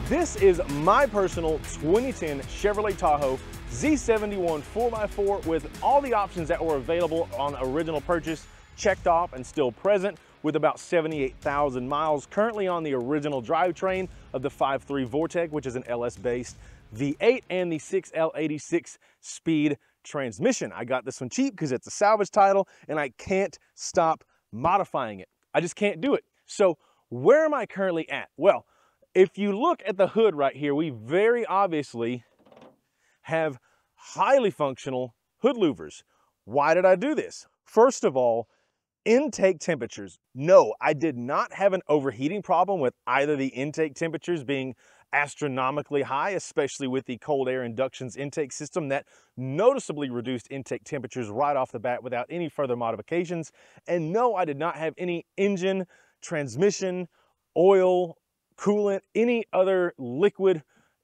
This is my personal 2010 Chevrolet Tahoe Z71 4x4 with all the options that were available on original purchase checked off and still present, with about 78,000 miles, currently on the original drivetrain of the 5.3 Vortec, which is an LS-based V8, and the 6L86 speed transmission. I got this one cheap because it's a salvage title and I can't stop modifying it. I just can't do it. So where am I currently at? Well, if you look at the hood right here, we very obviously have highly functional hood louvers. Why did I do this? First of all, intake temperatures. No, I did not have an overheating problem with either the intake temperatures being astronomically high, especially with the cold air inductions intake system that noticeably reduced intake temperatures right off the bat without any further modifications. And no, I did not have any engine, transmission, oil, coolant, any other liquid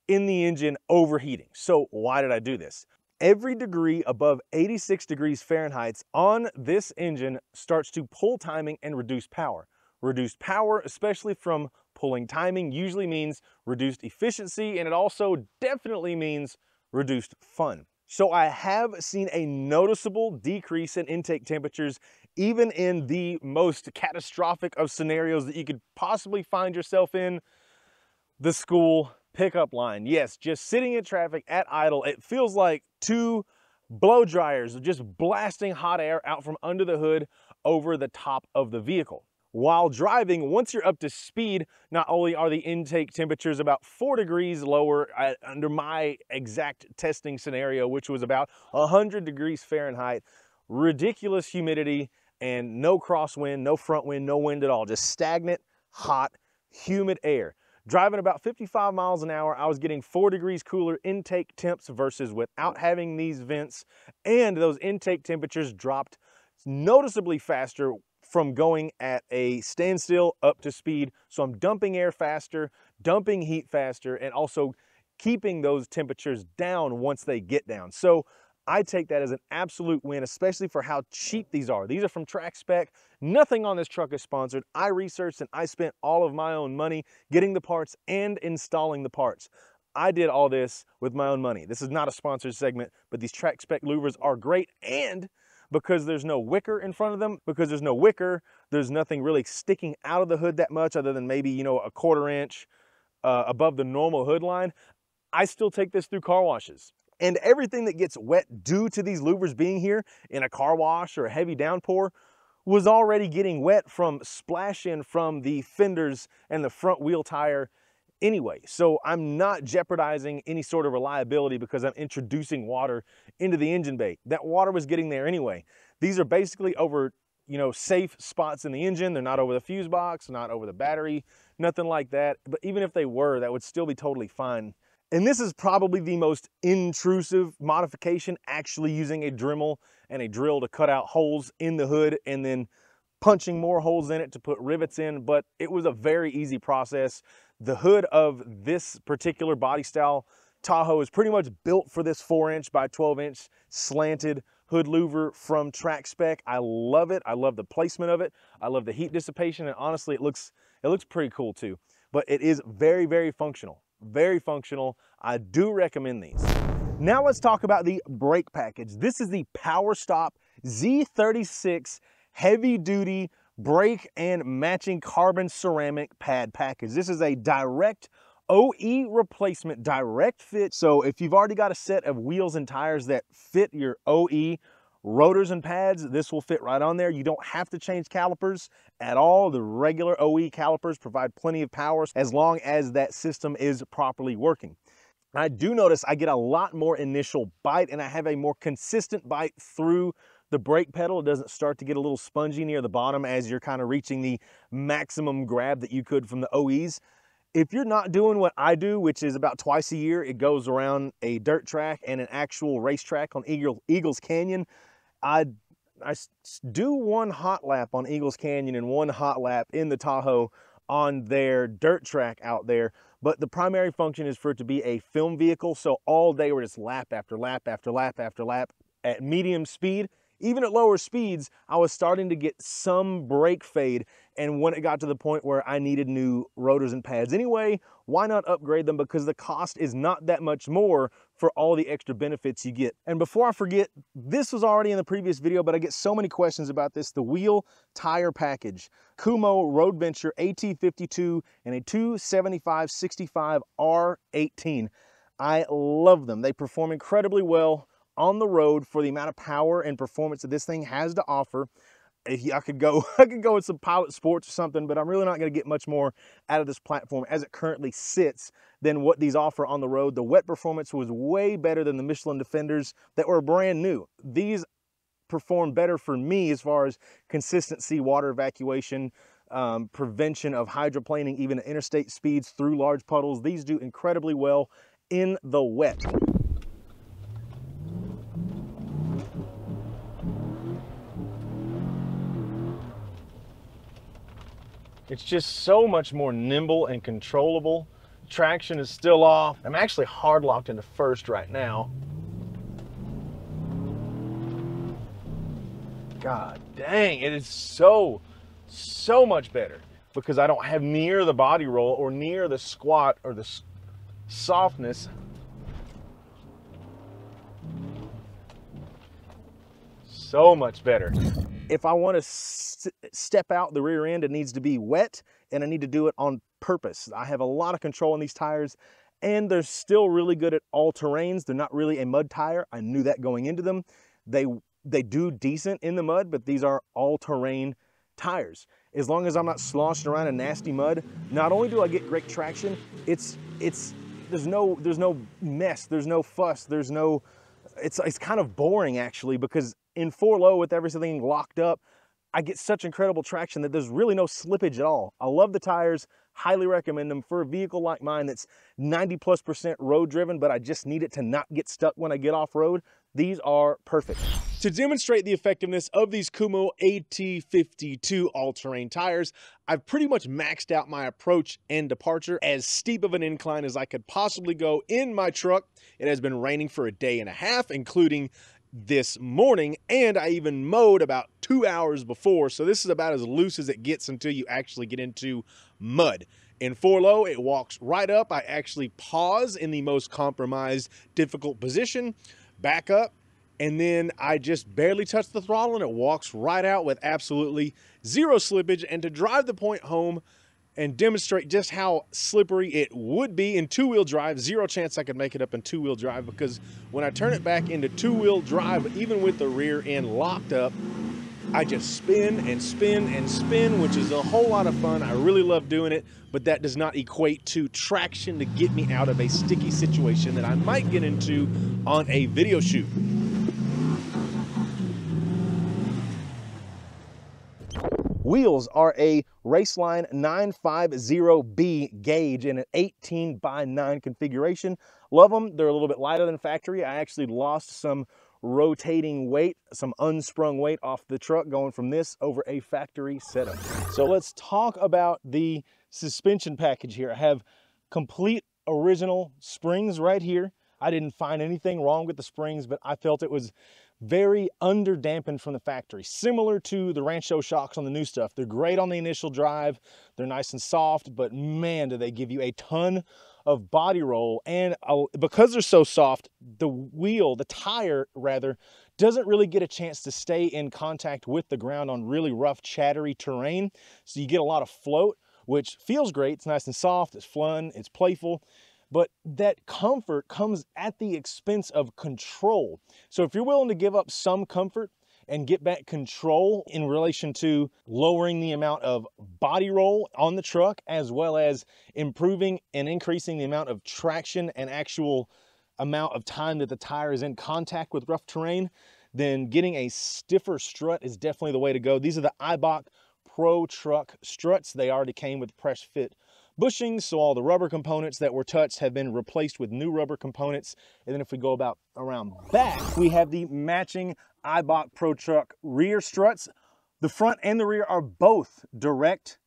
in the engine overheating. So why did I do this? Every degree above 86 degrees Fahrenheit on this engine starts to pull timing and reduce power. Reduced power, especially from pulling timing, usually means reduced efficiency, and it also definitely means reduced fun. So I have seen a noticeable decrease in intake temperatures, even in the most catastrophic of scenarios that you could possibly find yourself in, the school pickup line. Yes, just sitting in traffic at idle, it feels like two blow dryers just blasting hot air out from under the hood over the top of the vehicle. While driving, once you're up to speed, not only are the intake temperatures about 4 degrees lower under my exact testing scenario, which was about 100 degrees Fahrenheit, ridiculous humidity, and no crosswind, no front wind, no wind at all, just stagnant, hot, humid air. Driving about 55 miles an hour, I was getting 4 degrees cooler intake temps versus without having these vents, and those intake temperatures dropped noticeably faster from going at a standstill up to speed. So I'm dumping air faster, dumping heat faster, and also keeping those temperatures down once they get down. So I take that as an absolute win, especially for how cheap these are. These are from TrackSpec. Nothing on this truck is sponsored. I researched and I spent all of my own money getting the parts and installing the parts. I did all this with my own money. This is not a sponsored segment, but these TrackSpec louvers are great, and because there's no wicker in front of them, because there's no wicker, there's nothing really sticking out of the hood that much other than maybe, you know, a 1/4 inch above the normal hood line. I still take this through car washes. And everything that gets wet due to these louvers being here in a car wash or a heavy downpour was already getting wet from splash in from the fenders and the front wheel tire anyway. So I'm not jeopardizing any sort of reliability because I'm introducing water into the engine bay. That water was getting there anyway. These are basically over, you know, safe spots in the engine. They're not over the fuse box, not over the battery, nothing like that. But even if they were, that would still be totally fine. And this is probably the most intrusive modification, actually using a Dremel and a drill to cut out holes in the hood and then punching more holes in it to put rivets in, but it was a very easy process. The hood of this particular body style Tahoe is pretty much built for this 4-inch by 12-inch slanted hood louver from TrackSpec. I love it. I love the placement of it. I love the heat dissipation, and honestly, it looks pretty cool too. But it is very, very functional. Very functional. I do recommend these. Now let's talk about the brake package. This is the Power Stop Z36 heavy duty brake and matching carbon ceramic pad package. This is a direct OE replacement, direct fit. So if you've already got a set of wheels and tires that fit your OE rotors and pads, this will fit right on there. You don't have to change calipers at all. The regular OE calipers provide plenty of power as long as that system is properly working. I do notice I get a lot more initial bite, and I have a more consistent bite through the brake pedal. It doesn't start to get a little spongy near the bottom as you're kind of reaching the maximum grab that you could from the OEs. If you're not doing what I do, which is about twice a year, it goes around a dirt track and an actual racetrack on Eagles Canyon. I do one hot lap on Eagles Canyon and one hot lap in the Tahoe on their dirt track out there. But the primary function is for it to be a film vehicle. So all day we're just lap after lap after lap after lap at medium speed. even at lower speeds, I was starting to get some brake fade. And when it got to the point where I needed new rotors and pads anyway, why not upgrade them? Because the cost is not that much more for all the extra benefits you get. And before I forget, this was already in the previous video, but I get so many questions about this, the wheel tire package. Kumho Road Venture AT52 and a 275/65 R18. I love them. They perform incredibly well on the road for the amount of power and performance that this thing has to offer. I could go with some Pilot Sports or something, but I'm really not going to get much more out of this platform as it currently sits than what these offer on the road. The wet performance was way better than the Michelin Defenders that were brand new. These perform better for me as far as consistency, water evacuation, prevention of hydroplaning, even at interstate speeds through large puddles. These do incredibly well in the wet. It's just so much more nimble and controllable. Traction is still off. I'm actually hard locked into first right now. God dang, it is so much better because I don't have near the body roll or near the squat or the softness. So much better. If I want to step out the rear end, it needs to be wet, and I need to do it on purpose. I have a lot of control on these tires, and they're still really good at all terrains. They're not really a mud tire. I knew that going into them. They do decent in the mud, but these are all-terrain tires. As long as I'm not sloshing around in nasty mud, not only do I get great traction, there's no mess, there's no fuss, it's kind of boring actually, because in 4-low with everything locked up, I get such incredible traction that there's really no slippage at all. I love the tires, highly recommend them for a vehicle like mine that's 90+% road driven, but I just need it to not get stuck when I get off road. These are perfect. To demonstrate the effectiveness of these Kumho AT52 all-terrain tires, I've pretty much maxed out my approach and departure as steep of an incline as I could possibly go in my truck. It has been raining for a day and a half, including this morning, and I even mowed about 2 hours before, so this is about as loose as it gets until you actually get into mud. In 4-low, it walks right up. I actually pause in the most compromised, difficult position, back up, and then I just barely touch the throttle and it walks right out with absolutely zero slippage. And to drive the point home and demonstrate just how slippery it would be in two-wheel drive, zero chance I could make it up in two-wheel drive, because when I turn it back into two-wheel drive, even with the rear end locked up, I just spin and spin and spin, which is a whole lot of fun. I really love doing it, but that does not equate to traction to get me out of a sticky situation that I might get into on a video shoot. Wheels are a Raceline 950B gauge in an 18/9 configuration. Love them. They're a little bit lighter than factory. I actually lost some rotating weight, some unsprung weight off the truck going from this over a factory setup. So let's talk about the suspension package here. I have complete original springs right here. I didn't find anything wrong with the springs, but I felt it was very under-dampened from the factory, similar to the Rancho shocks on the new stuff. They're great on the initial drive. They're nice and soft, but man, do they give you a ton of body roll. And because they're so soft, the tire rather, doesn't really get a chance to stay in contact with the ground on really rough, chattery terrain. So you get a lot of float, which feels great. It's nice and soft, it's fun, it's playful. But that comfort comes at the expense of control. So if you're willing to give up some comfort and get back control in relation to lowering the amount of body roll on the truck, as well as improving and increasing the amount of traction and actual amount of time that the tire is in contact with rough terrain, then getting a stiffer strut is definitely the way to go. These are the Eibach Pro-Truck Struts. They already came with press fit bushings, so all the rubber components that were touched have been replaced with new rubber components. And then if we go around back, we have the matching Eibach Pro-Truck rear struts. The front and the rear are both direct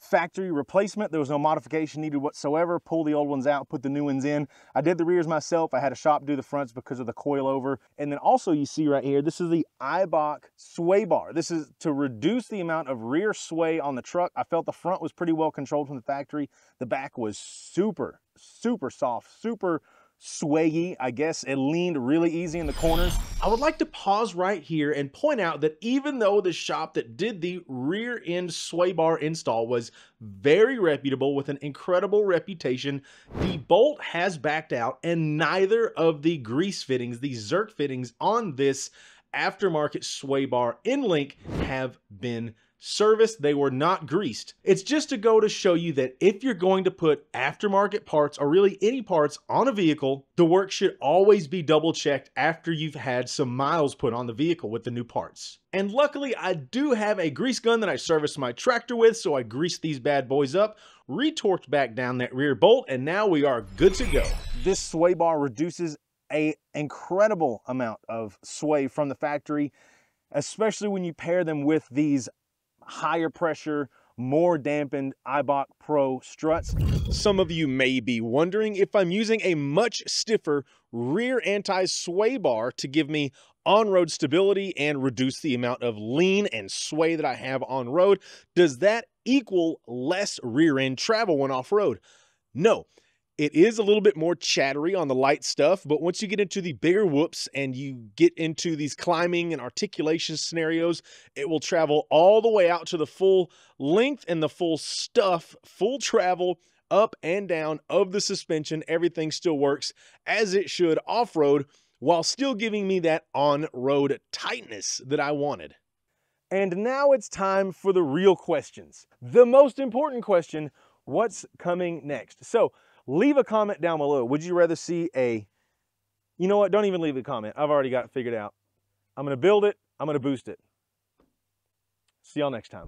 factory replacement. There was no modification needed whatsoever. Pull the old ones out, put the new ones in. I did the rears myself. I had a shop do the fronts because of the coilover. And then also you see right here, this is the Eibach sway bar. This is to reduce the amount of rear sway on the truck. I felt the front was pretty well controlled from the factory. The back was super soft, super swayy, I guess. It leaned really easy in the corners. I would like to pause right here and point out that even though the shop that did the rear end sway bar install was very reputable with an incredible reputation, the bolt has backed out and neither of the grease fittings, the Zerk fittings on this aftermarket sway bar in link have been serviced. They were not greased. It's just to go to show you that if you're going to put aftermarket parts or really any parts on a vehicle, the work should always be double checked after you've had some miles put on the vehicle with the new parts. And luckily I do have a grease gun that I service my tractor with, so I greased these bad boys up, retorqued back down that rear bolt, and now we are good to go. This sway bar reduces an incredible amount of sway from the factory, especially when you pair them with these higher pressure, more dampened Eibach Pro struts. Some of you may be wondering if I'm using a much stiffer rear anti-sway bar to give me on-road stability and reduce the amount of lean and sway that I have on road. Does that equal less rear end travel when off-road? No. It is a little bit more chattery on the light stuff, but once you get into the bigger whoops and you get into these climbing and articulation scenarios, it will travel all the way out to the full length and the full stuff, full travel up and down of the suspension. Everything still works as it should off-road while still giving me that on-road tightness that I wanted. And now it's time for the real questions. The most important question, what's coming next? So, leave a comment down below. Would you rather see you know what? Don't even leave a comment. I've already got it figured out. I'm going to build it. I'm going to boost it. See y'all next time.